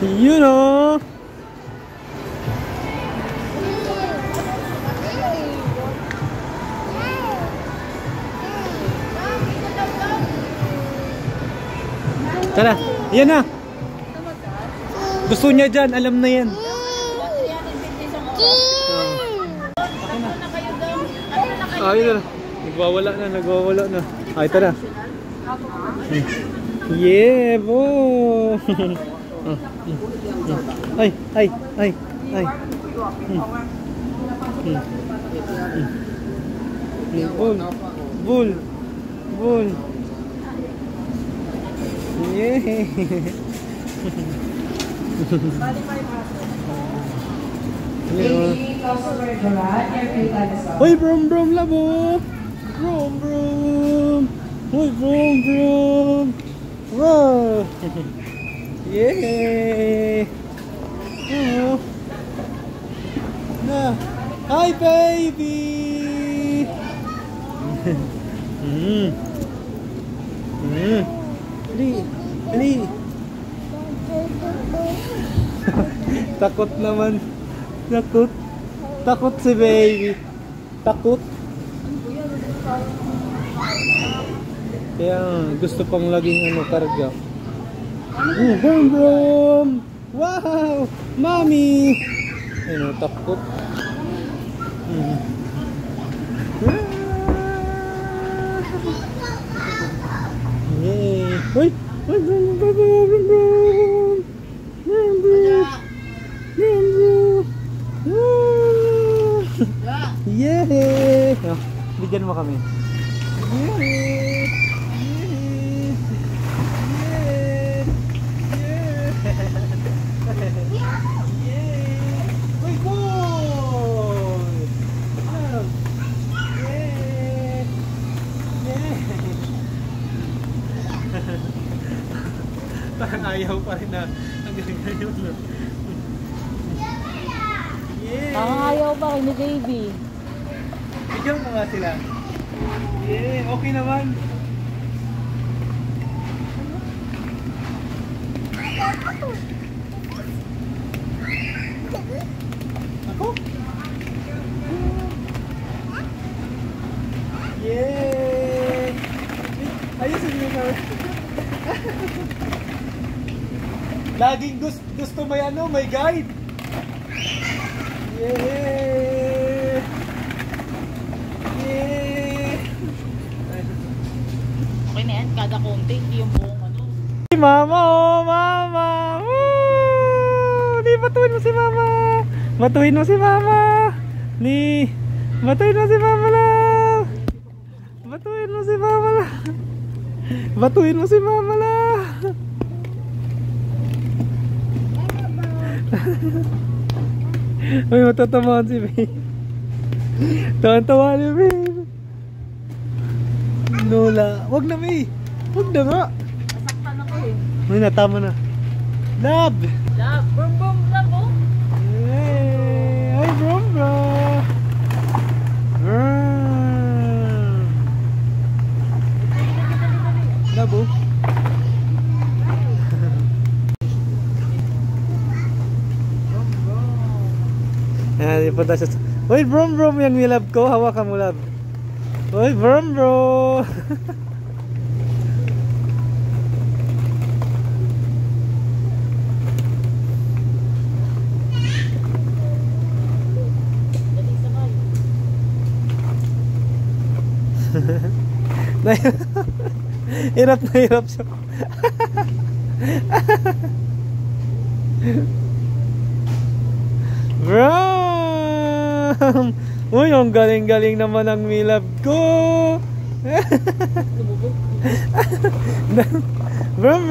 You know. Tara, yan na. Gusto niya dyan, alam na yan. Ayun na. Nagwawala na. Ay, tara. Yeah, bo. Ay. Bull. Yeah. Hoy, brum labo. Brum. Hoy, brum. Wow. Yeah. Oh. Na. Hi, baby. Ali. Takot naman. Takot si baby. Takot. Kaya gusto pang laging karga. Brum. Wow! Mommy! Takot. Yay! Wait! Yay! Bigyan mo kami. Yay! Uy, boy! Parang ayaw pa rin na. Ang galing-galing na. Ayaw ba kayo ni baby? Bigyan mo nga sila. Yeah, okay naman. Ako? Yeah! Ayusin mo na. Laging gusto may guide. Yeah! Okay na yan, kada konti, hindi yung buong Mama, oh mama! Woo! Di, batuin mo si mama! Batuin mo si mama! Batuin mo si mama lang! Batuin mo si mama lang! Batuin mo si mama lang! Uy, matatamaan si babe. Tawa-tawa niya, babe. Lola, wag na, May. Wag na nga. Nasaktan ako eh. Uy, natama na. Love! Brum, love, oh. Hey! Ay, brum. Love, oh. Ayan, ipunta siya sa... Uy, brum yan, mi love ko. Hawakan mo, love. Uy, brum. Hirap na hirap siya. Brum! Uy, ang galing-galing naman ang milab ko. Brum!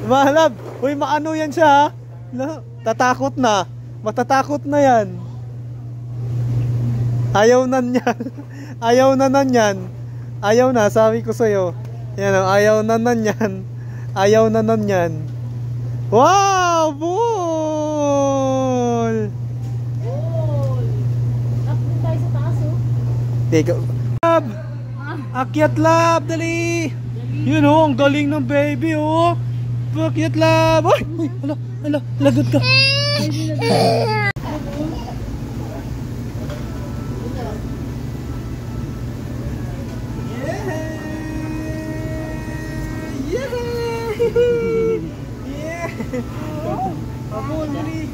Malab! Uy, maano yan siya, ha? Tatakot na. Matatakot na yan. Ayaw na niyan. Ayaw na yan. Ayaw na, sabi ko sa'yo. Yan, ayaw na yan. Ayaw na yan. Wow! Bull! Tapos tayo sa taas, oh. Teka. Lab! Akyat, lab! Dali! Yun oh, ang galing ng baby oh. Bakit love? Ay, uy, hala, lagot ka. Abol, dali.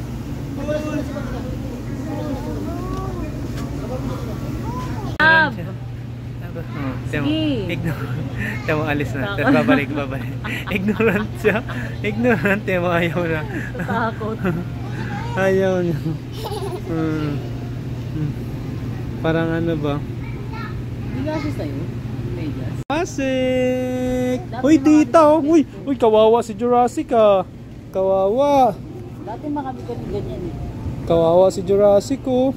Love! Temo alis na. Tapos babalik. Ignorant siya. Ignorant. Temo ayaw na. Takot. Ayaw niya. Parang ano ba? Hindi nga siya sa'yo. Medyas. Jurassic! Uy, tita! Uy, kawawa si Jurassic ah. Kawawa. Dati makabigat ganyan eh. Kawawa si Jurassic oh.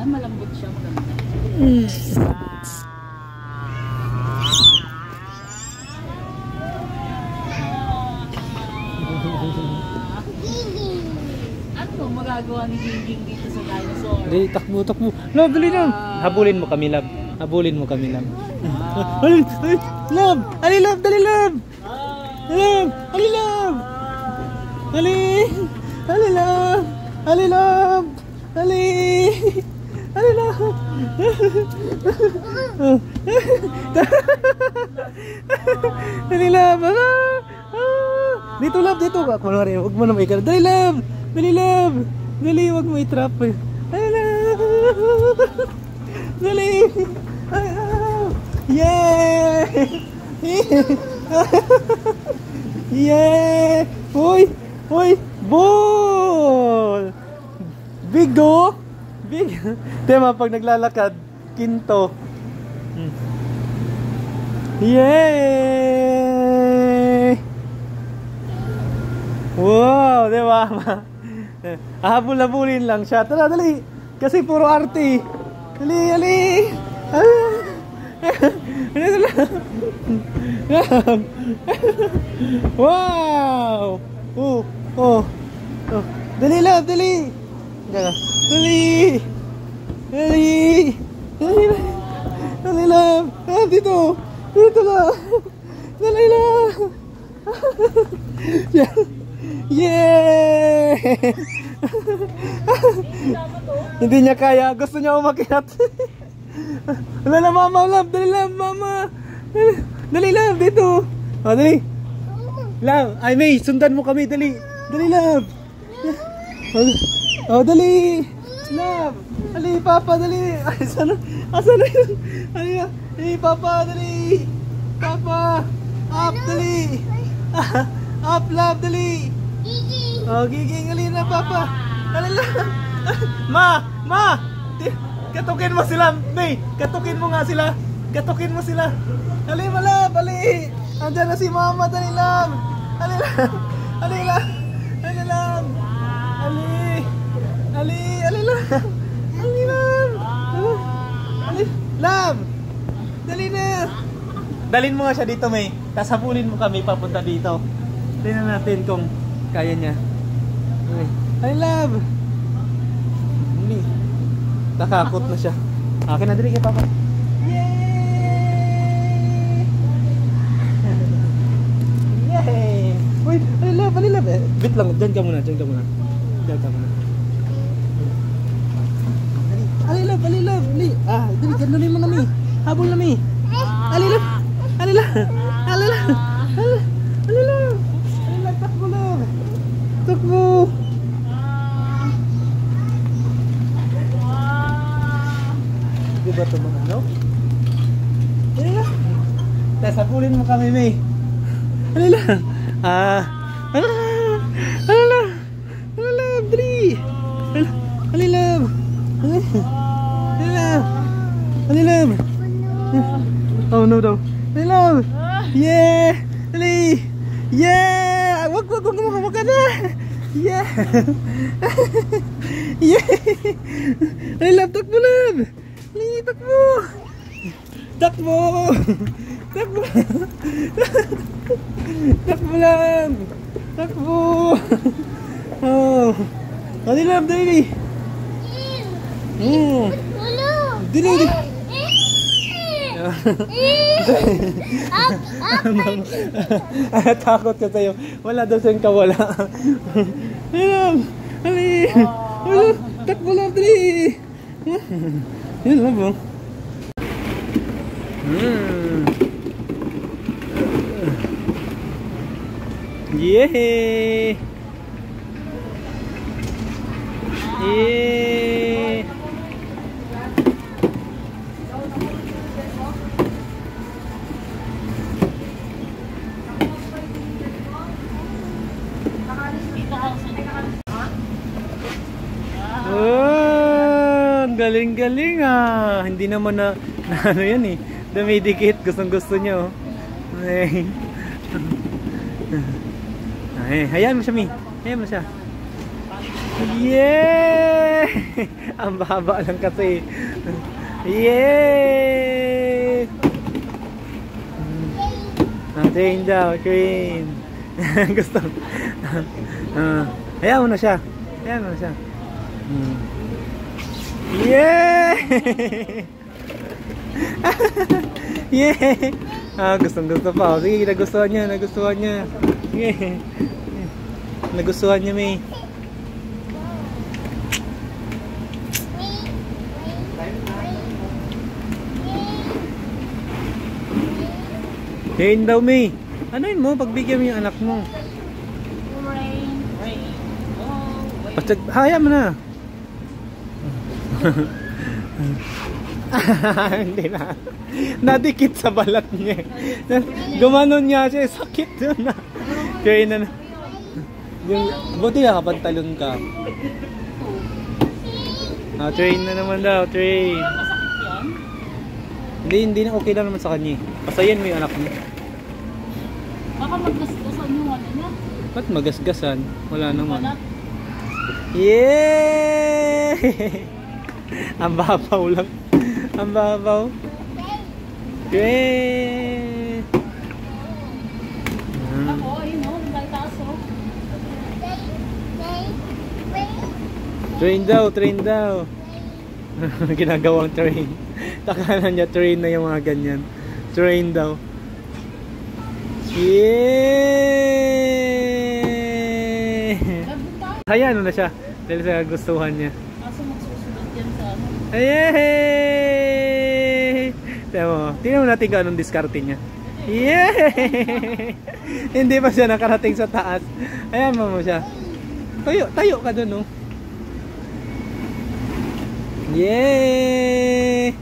Ay, malambot siya. Maganda. Ano magagawa ni Gingging dito sa dinosaur? Dali, takbo. Love, dali lang. Habulin mo kami, love. Love! Ali, love! Dali, love! Love! Ali, love! Ali! Ali, love! Ali, love! Ali! Ali, love! Dali, love! Dito, love! Dito! Kunwari, huwag mo na may dali, love! Dali, love! Dali, huwag mo i-trap. Dali, love! Dali! Yeah! Yeah! Hoy! Ball! Big go! Big! Tema pag naglalakad, kinto. Yay! Wow! Diba? Habol-habulin lang siya. Tara, dali! Kasi puro arte. Ali! Wow! Dali, love! Dali! Dali, love! Dito lang! Dali, love! Yeah! Hindi niya kaya. Gusto niya umakyat. Wala na, mama, love. Dali, love, mama. Dali, love, dito. Dali. Love, ay May, sundan mo kami. Dali, love. Dali. Love. Dali, papa, dali. Ay, sana yun? Dali, papa, dali. Papa. Up, dali. Up, love, dali. Giging, dali na, papa. Dali, love. Ma. Katukin mo sila, May. Katukin mo sila. Dali, malab, dali. Andiyan na si mama, dali lang. Dali lang. Dali lang. Dali lang. Dali lang. Dali lang. Dali. Love. Dali na. Dalin mo nga siya dito, May. Tapos habulin mo kami papunta dito. Tingnan natin kung kaya niya. Dali, love. Dali. Nakakot na siya. Akin na dali kay papa. Yay! Uy, alilab. Wait lang, dyan ka muna. Alilab. Dali, dali mo na, Mi. Habol na, Mi. Alilab. Takbo lang. Takbo. Diba ito mga ano? Alila. Tapos hapulin mo kami, May. Alila. Alila. Dri. Alila. Oh no daw. Alila. Yeah. Ali. Yeah. Wag mo ka na. Yeah. Yeah. Alila, takbo lang. Takbo lang. Oh. Dali lang, dali. Dili, dili. Takot ka sa'yo. Wala daw siyang kawala. Ayan. Ali. Takbo lang, dali. Yan lang po. Yay! Yay! Oh, galing-galing ah. Hindi naman na ano yan eh. Dumidikit. Gustong-gusto niya oh. Ay. Ay, hayaan mo siya, Mi. Hayaan mo siya. Yeah! Ang baba lang kasi. Yeah! Train daw, train. Gusto. Hayaan mo na siya. Hayaan mo na siya. Yeah! Yeah! Gustong-gusto pa. Sige, nagustuhan niya, nagustuhan niya. Yeah. Nagustuhan niya, May. Yain daw, May. Anoin mo, pagbigyan mo yung anak mo. Rain, rain. Oh, wait. Hayaan mo na. Hindi na. Nadikit sa balat niya. Gumanon niya siya. Sakit doon na. Kaya na. Yung, buti na kapag talon ka. Train na naman daw. Train. Masakit yan? Hindi na okay lang naman sa kanya. Pasayan mo yung anak mo. Baka maggasgasan yung ano niya. Ba't magasgasan? Wala naman. Wala. Yeah! Ang babaw lang. Ang babaw. Great! Ako, ayun o. Ang taas o. Train daw, train daw. Ginagawang train. Takalan niya train na yung mga ganyan. Train daw. Yeah! Hayaan mo na siya. Dahil sa gustuhan niya. Kaso magsusunod yan sa ano. Yay! Tingnan mo natin kung anong diskarte niya. Yay! Hindi pa siya nakarating sa taas. Ayan mo siya. Tayo ka dun, no? Yay!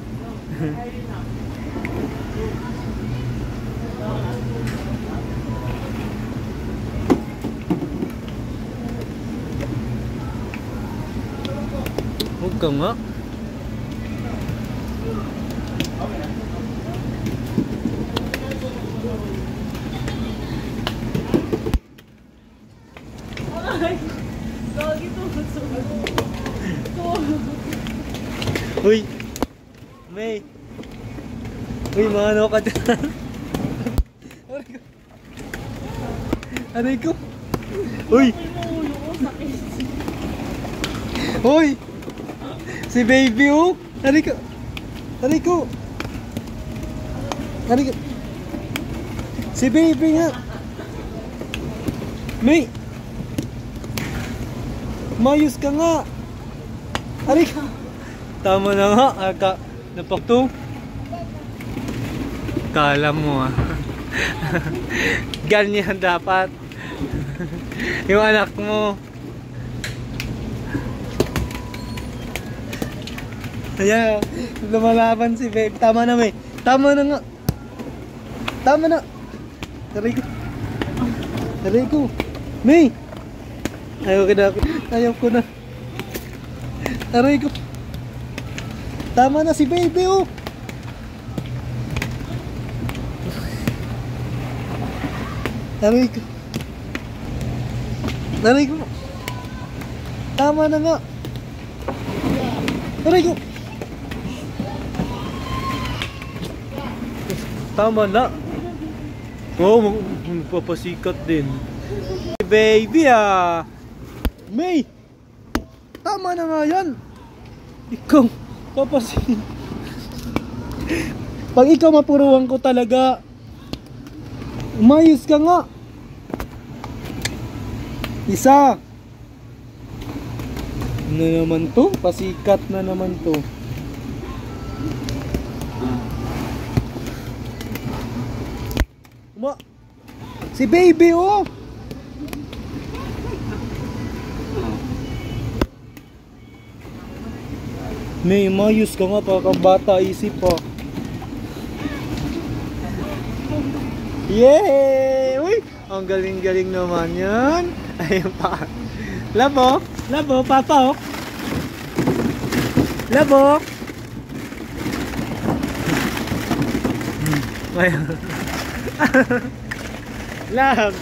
Huwag ka nga. Uy! May! Uy, mano ka dyan! Aray ko! Uy! Uy! Si baby oh! Aray ko! Aray ko! Aray ko! Si baby nga! May! Mayos ka nga! Aray ko! Tama na nga, napakto. Kala mo ah. Ganyan dapat. Yung anak mo. Ayan, lumalaban si babe. Tama na, May. Tama na nga. Tama na. Aray ko. Aray ko. May. Ayaw ko na. Aray ko. Tama na si baby oh. Aray ko. Aray ko. Tama na nga. Aray ko. Tama na. Oh, magpapasikat din. Baby ah. May. Tama na nga yan. Ikaw, papasin. Pag ikaw mapuruan ko talaga. Umayos ka nga. Isa. Ano naman to? Pasikat na naman to. Si baby oh. May mayos ka nga pa kang bata isip pa. Yay! Uy! Ang galing-galing naman yan. Ayun pa. Labo! Labo! Papa oh! Labo! Ayun. Love!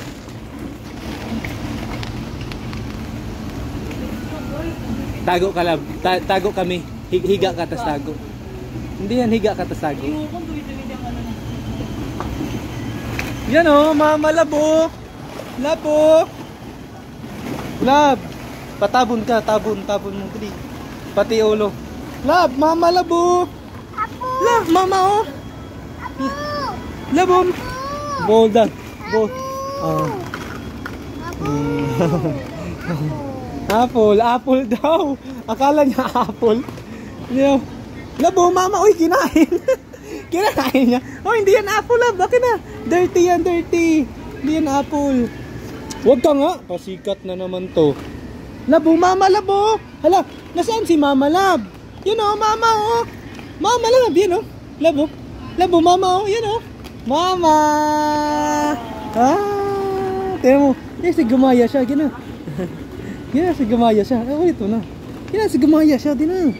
Tago ka love. Tago kami. Higa ka tas tago. Hindi yan higa ka tas tago. Yan o, mama labo. Labo. Love. Patabon ka, tabon mo dali. Pati ulo. Love, mama labo. Love, mama oh. Labo. Bold that. Bold. Apple daw. Akala niya apple. Labo, mama. Uy, kinain. Kinain niya. Oh, hindi yan apple, love. Bakit na? Dirty yan, dirty. Hindi yan apple. Huwag ka nga. Pasikat na naman to. Labo, mama, labo. Hala, nasaan si mama, love? Yun o, mama, oh. Mama, love. Yan o. Labo. Labo, mama, oh. Yan o. Mama. Tingnan mo. Yan, si Gumaya siya. Gina. Gina, si Gumaya siya. Oh, ito na. Gina, si Gumaya siya. Gina.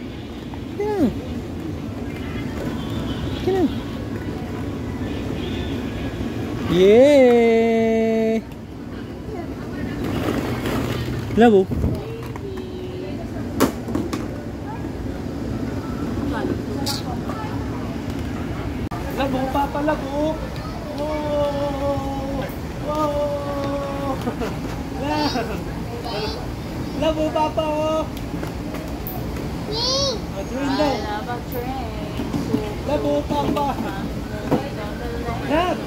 Gina. Gina. Yeah. Labo. Labo, papa, labo. Wow. Wow. Labo, papa, oh. Train daw. Labo, papa. Lab.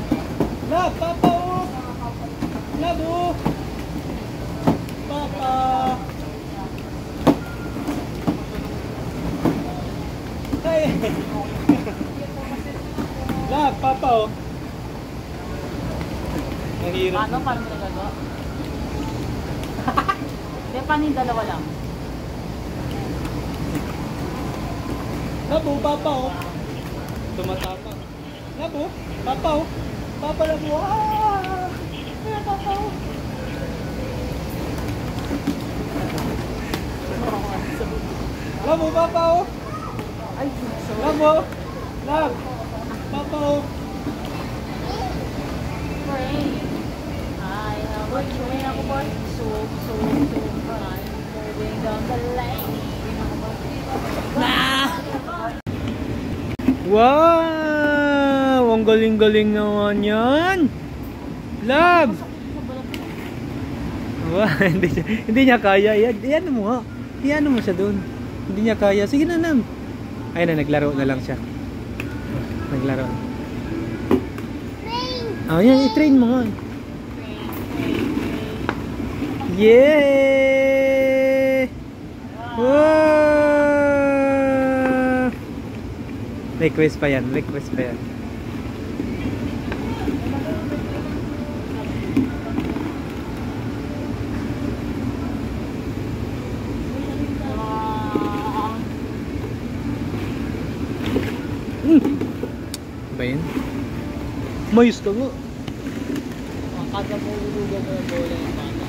Lab, papa, oh. Labo. Papa. Hey. Lab, papa, oh. Ang hirap. Paano mo nagagawa? Hindi, paano yung dalawa lang? Labo, papa, oh. Tumatapa. Labo, papa, oh. Papa, labo. Ay, papa, oh. Labo, papa, oh. Ay, Labo. Lab. Papa, oh. pray. I have a dream ako boy. So, I'm moving down the lane. Wow! Ang galing-galing naman yan. Love! Wow, hindi niya kaya. Iyan mo nga. Iyan mo siya doon. Hindi niya kaya. Sige na, Nam. Ayun na, naglaro na lang siya. Naglaro. Yan, i-train mo nga. Yeah! Wow! Request pa yan, request pa yan. Ba yun? Mayos ka nga. Kada mo ulugaw mo yung bola yung bata.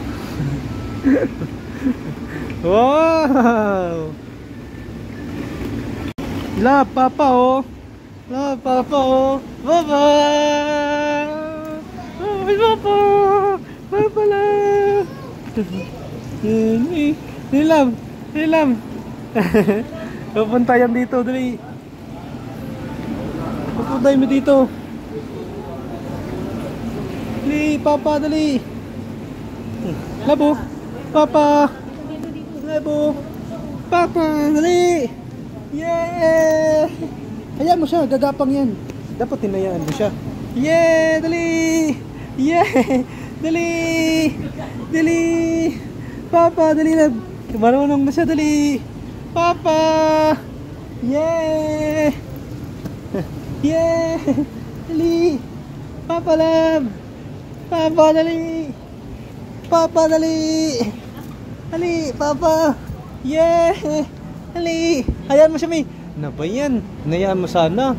Wow! Love, papa, oh. Love, papa, oh. Papa! Oh, papa! Papa, love! Nilam! Nilam! Pupunta yan dito, dali. Pupunta mo dito. Dali, papa, dali. Labo, papa. Labo, papa, dali. Yeah! Hayaan mo siya, gagapang yan. Dapat hinayaan mo siya. Yeah! Dali! Yeah! Dali! Dali! Papa, dali na. Marunong na siya, dali! Papa! Yeah! Yeah! Dali! Papa, love! Papa, dali! Papa, dali! Dali! Papa! Yeah! Dali! Hayaan mo siya, May! Ano ba yan? Hinayaan mo sana.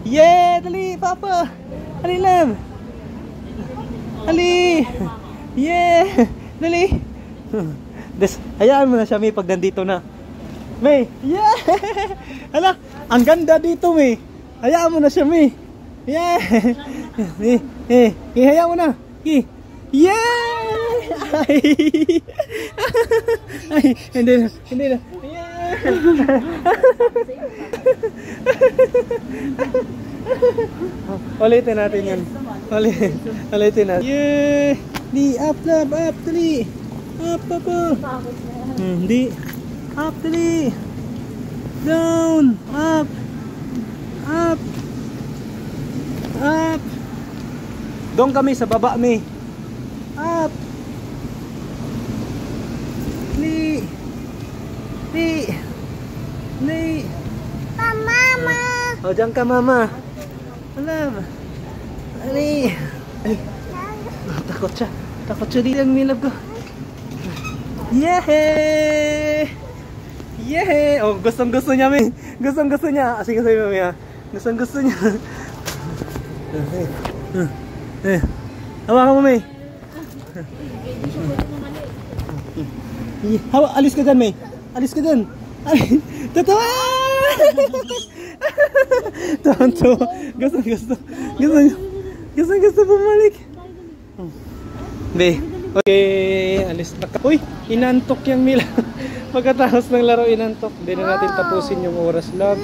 Yeah! Dali! Papa! Dali, love! Dali! Yeah! Dali! Hayaan mo na siya, May, pag nandito na. May! Yeah! Hala! Ang ganda dito, May! Hayaan mo na siya, May! Yeah! Hayaan mo na! Yeah! Ay! Ay! Hindi na! Hindi na! Yeah! Ulitin natin yan. Ulitin natin. Yeah! Di! Up, love! Up! Dali! Up! Up! Di! Up! Dali! Down! Up! Up! Up! Doon kami sa baba, May. Up! Dali! Dali! Dali! Mama! O, dyan ka, mama. Alam. Dali! Ay! Takot siya. Takot siya dito ang milab ko. Yehey! Yehey! Oh, gustong-gusto niya, May. Gustong-gusto niya. Sige, sabi mo, May. Gustong-gusto niya. Hawakan mo, May. Alis ka dyan, May. Alis ka dyan. Tatawa! Tonto. Gusto bumalik. Be. Okay, alis na ka. Uy, inantok yung Mila. Pagkatapos ng laro, inantok. Hindi na natin tapusin yung oras, love.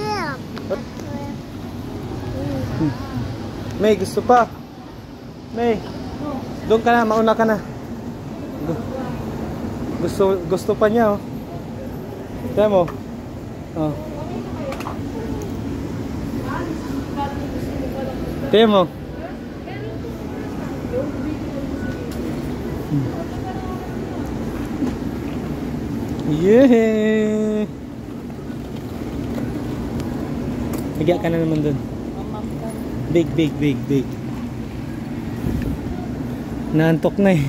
May, gusto pa. May, doon ka na, mauna ka na. Gusto pa niya, oh. Kaya mo. Oh. Kaya mo. Yeah. Higa ka na naman doon. Big. Naantok na eh.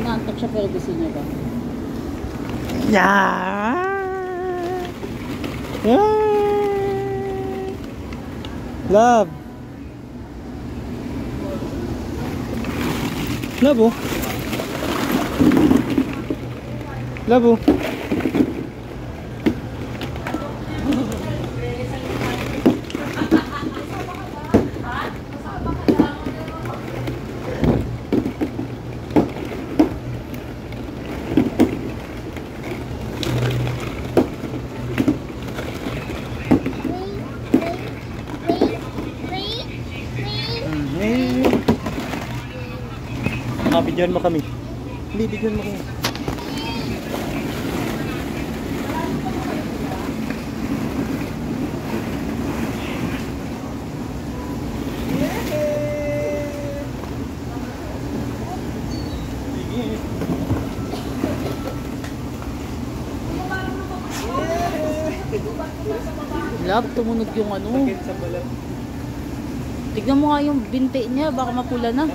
Naantok siya pero gusto niya ba? Yeah. Love. Love, oh. Love, oh. Bidyoan mo kami. Hindi, bidyoan mo kami. Love, tumunog yung ano. Tignan mo nga yung binti niya, baka mapula na.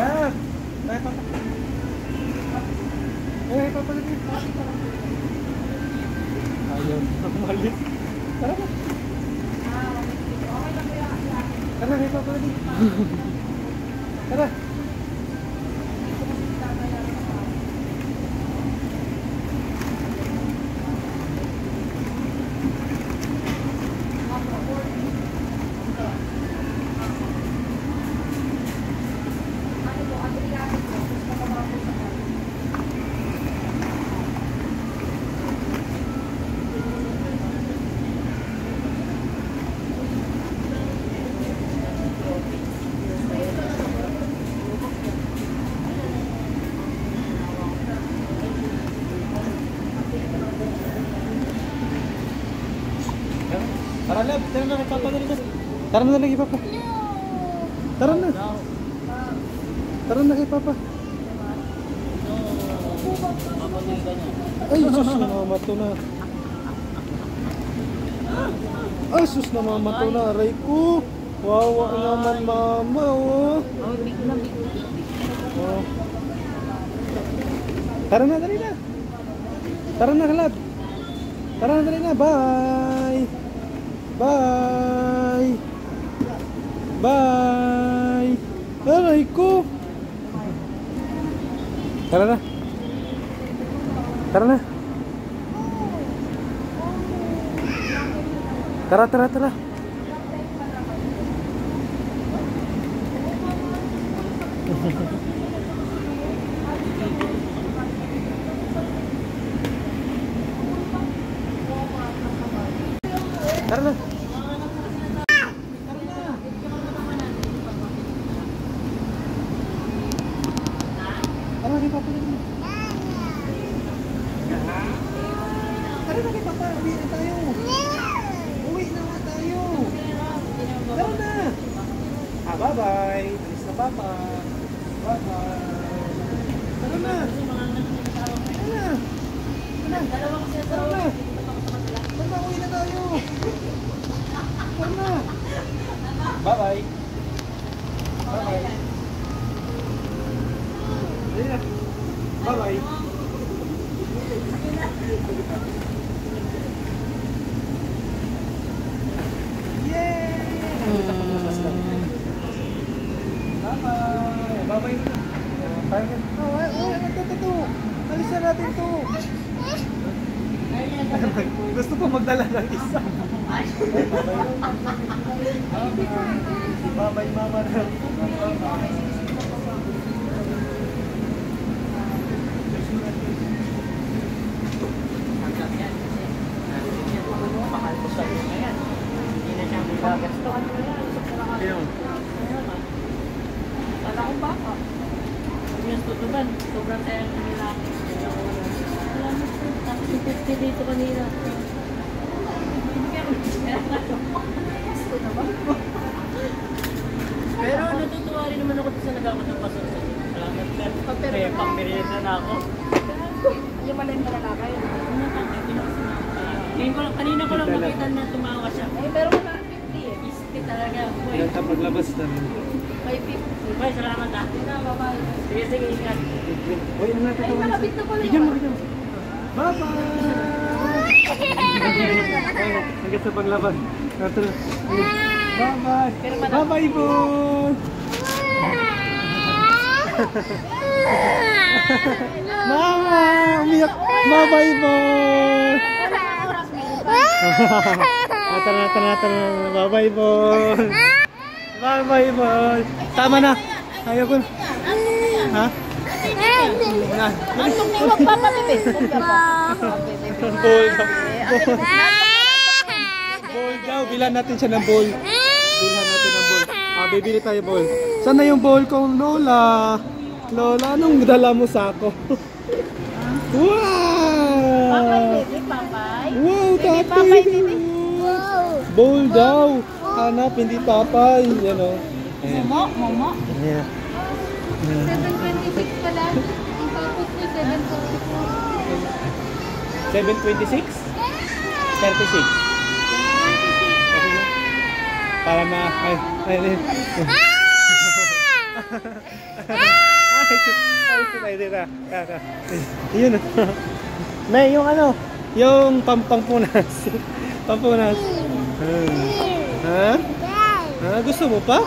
Love! Ay, papa. Ay, papa dali. Ayaw na malit. Tara na. Tara na, papa dali. Tara. Tara na, tara na kay papa dali na. Tara na lagi papa. Tara na. Tara na kay papa. Ay, sus, namamato na. Ay, sus, namamato na. Aray ko. Wawa naman mama, oh. Oh, big na, big na. Oh. Tara na, dali na. Tara na, kalab. Tara na, dali na. Bye. Bye. Bye. Aray ko. Tara na. Tara na. Tara, tara, tara. Tara na. Tara kay papa. Tara na kay papa. Uwi na tayo. Uwi na nga tayo. Tara na. Ah, bye-bye. Alis na papa. Bye-bye. Tara na. Tara na. Tara na. Tara na, uwi na tayo. Tara na. Bye-bye. Bye-bye. Dali na. Bye-bye. Yay! Bye-bye. Bye-bye na. Tayo na. Oh, ito. Alis na natin to. Gusto ko magdala ng isa. Bye-bye mama na. Mahal ko sa iyo ngayon. Hindi na siya magagastuhan ko yan. Ayun. Wala akong baka. Yung tutuban, sobrang tayo nila. Salamat po. Tapos yung 50 dito kanina. Pero natutuwa rin naman ako sa nagkakot ng pasok. Salamat sir. May pang-merienda na ako. Yung malay mo lalakay. Kanina ko lang makita na tumawa siya. Eh, pero wala 50 eh. Isti talaga. Boy, Ilan ka paglabas na rin. May 50. boy, salamat ah. Na, bye-bye. Sige, sige, ingat. Uy, ano natin Ay, ito? malapit na pala Bigyan mo, yun. bigyan mo. Bye-bye! Hanggang sa paglabas. Bye-bye! Bye-bye, boy! Mama! Umiyak! Bye-bye, boy! Tara. Bye-bye, boy! Bye-bye, boy! Tama na! Ayaw ko na. Ha? Antok na yung magpapatipid. Bowl daw. Bowl daw. Bilan natin siya ng bowl. Bilhan natin ng bowl. Ah, bibili tayo bowl. Saan na yung bowl ko, Lola? Lola, anong dala mo sa ako? Wow! Papay. Wow, Papay, tapay! baby. Bowl daw. Hanap, hindi papay. Yan o. Ayan. Momo. Ayan. 726 pala. Ang tapos ko 744. 726? 36. Para na, ay. Ay, dito. Yun. May, yung ano, yung pampunas. Pampunas. Ha? Ha? Gusto mo pa?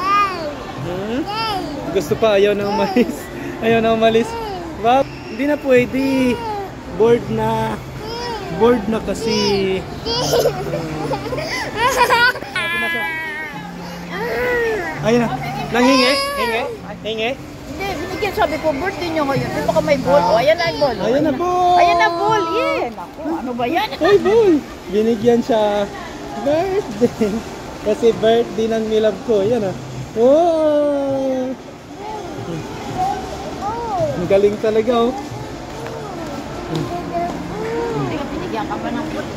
Gusto pa, ayaw na umalis. Ayaw na umalis. Wow, hindi na pwede. Bored na. Bored na kasi. Ayun na. Nanghingi? Hingi? Hingi? Hindi, binigyan sabi ko, birthday nyo ngayon. Di ba ka may ball? O, ayan na yung ball. Ayan na, ball! Ayan na ball, yeah. Naku, ano ba yan? Ay, ball! Binigyan siya. Birthday. Kasi birthday ng milab ko. Ayan ah. Wow! Ang galing talaga oh. Hindi ka binigyan ka pa ng ball.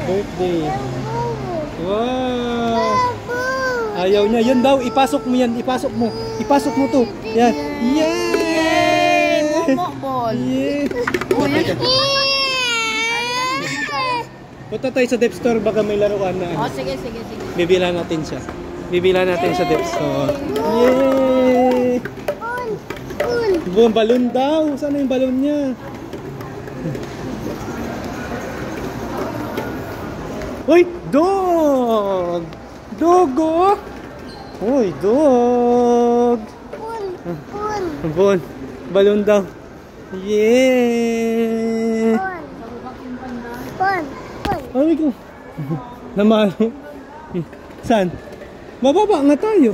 Birthday. Wow! Ayaw niya. Yan daw. Ipasok mo yan. Ipasok mo. Ipasok mo to. Yan. Yeah! Momo ball. Yeah! Punta tayo sa Dep Store. Baka may laruan na. Oh, sige. Bibila natin siya. Bibila natin sa Dep Store. Yay! Buong balon daw. Saan yung balon niya? Uy! Dog! Dogo! Uy! Dog! Bon! Balon daw. Yeah! Ay ko. Namalo. Saan? Bababa nga tayo.